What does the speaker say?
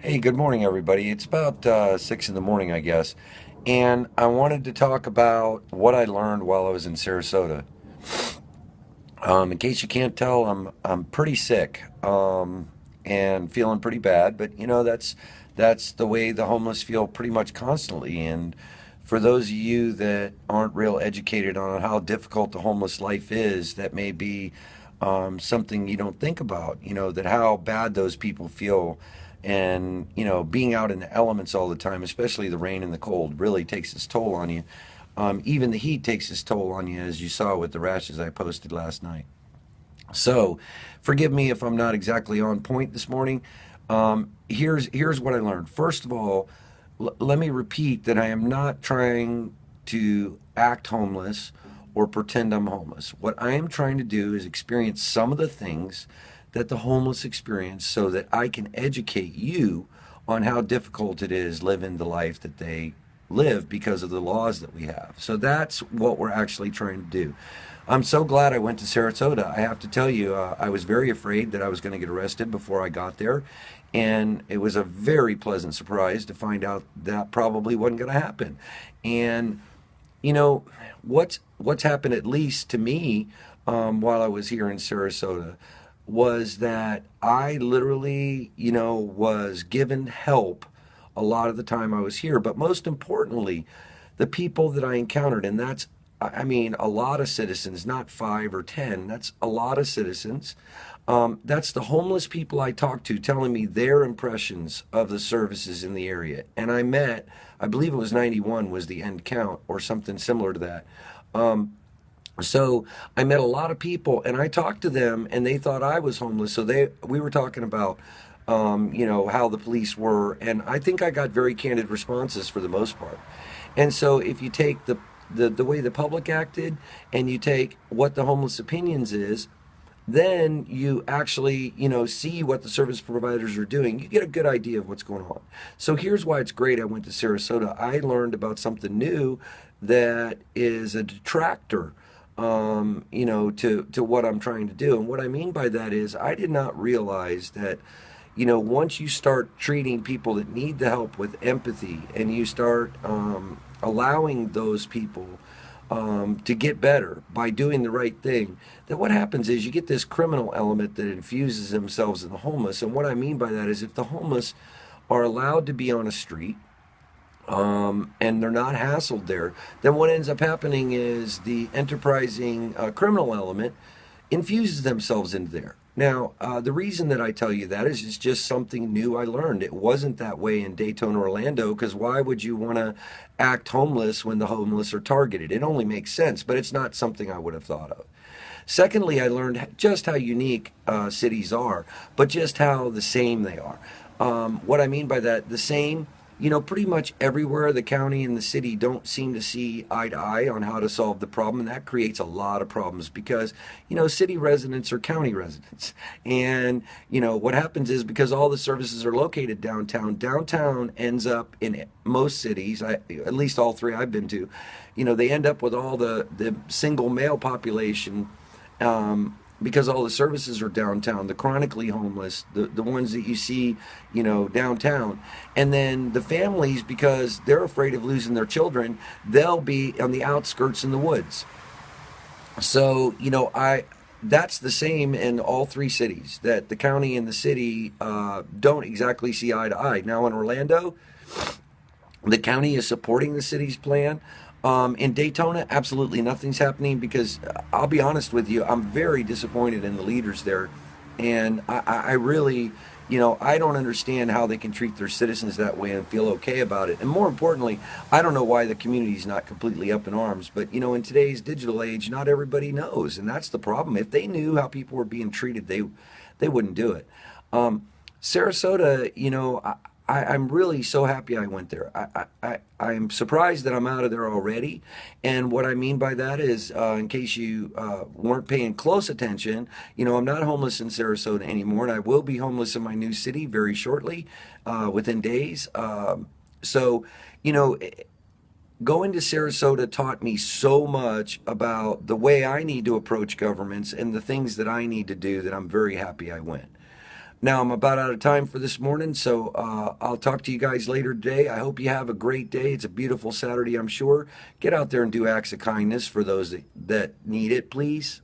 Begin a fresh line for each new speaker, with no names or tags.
Hey, good morning, everybody. It's about 6 in the morning, I guess. And I wanted to talk about what I learned while I was in Sarasota. In case you can't tell, I'm pretty sick and feeling pretty bad. But that's the way the homeless feel pretty much constantly. And for those of you that aren't real educated on how difficult the homeless life is, that may be something you don't think about. That how bad those people feel. And being out in the elements all the time, especially the rain and the cold, really takes its toll on you. Even the heat takes its toll on you, as you saw with the rashes I posted last night. So, forgive me if I'm not exactly on point this morning. Here's what I learned. First of all, let me repeat that I am not trying to act homeless or pretend I'm homeless. What I am trying to do is experience some of the things that the homeless experience so that I can educate you on how difficult it is living the life that they live because of the laws that we have. So that's what we're actually trying to do. I'm so glad I went to Sarasota. I have to tell you, I was very afraid that I was going to get arrested before I got there. And it was a very pleasant surprise to find out that probably wasn't going to happen. And you know what's happened, at least to me, while I was here in Sarasota, was that I literally, was given help a lot of the time I was here. But most importantly, the people that I encountered, and that's, I mean, a lot of citizens, not 5 or 10, that's a lot of citizens. That's the homeless people I talked to telling me their impressions of the services in the area. And I believe it was 91 was the end count or something similar to that. So I met a lot of people and I talked to them and they thought I was homeless. So we were talking about, how the police were. And I think I got very candid responses for the most part. And so if you take the way the public acted and you take what the homeless opinions is, then you actually, see what the service providers are doing. You get a good idea of what's going on. So here's why it's great I went to Sarasota. I learned about something new that is a detractor, to what I'm trying to do. And what I mean by that is I did not realize that, once you start treating people that need the help with empathy and you start allowing those people to get better by doing the right thing, that what happens is you get this criminal element that infuses themselves in the homeless. And what I mean by that is if the homeless are allowed to be on a street, and they're not hassled there, then what ends up happening is the enterprising criminal element infuses themselves into there. Now, the reason that I tell you that is it's just something new I learned. It wasn't that way in Dayton, Orlando, because why would you want to act homeless when the homeless are targeted? It only makes sense, but it's not something I would have thought of. Secondly, I learned just how unique cities are, but just how the same they are. What I mean by that, the same, pretty much everywhere the county and the city don't seem to see eye to eye on how to solve the problem. And that creates a lot of problems because, city residents are county residents. And, what happens is because all the services are located downtown ends up in most cities, at least all three I've been to, they end up with all the single male population. Because all the services are downtown, the chronically homeless, the ones that you see, downtown. And then the families, because they're afraid of losing their children, they'll be on the outskirts in the woods. So, that's the same in all three cities, that the county and the city don't exactly see eye to eye. Now in Orlando, the county is supporting the city's plan. In Daytona, absolutely nothing's happening because I'll be honest with you, I'm very disappointed in the leaders there. And I really, I don't understand how they can treat their citizens that way and feel okay about it. And more importantly, I don't know why the community's not completely up in arms. But, in today's digital age, not everybody knows. And that's the problem. If they knew how people were being treated, they wouldn't do it. Sarasota, I'm really so happy I went there. I'm surprised that I'm out of there already. And what I mean by that is, in case you weren't paying close attention, I'm not homeless in Sarasota anymore, and I will be homeless in my new city very shortly, within days. So, going to Sarasota taught me so much about the way I need to approach governments and the things that I need to do that I'm very happy I went. Now I'm about out of time for this morning, so I'll talk to you guys later today. I hope you have a great day. It's a beautiful Saturday, I'm sure. Get out there and do acts of kindness for those that need it, please.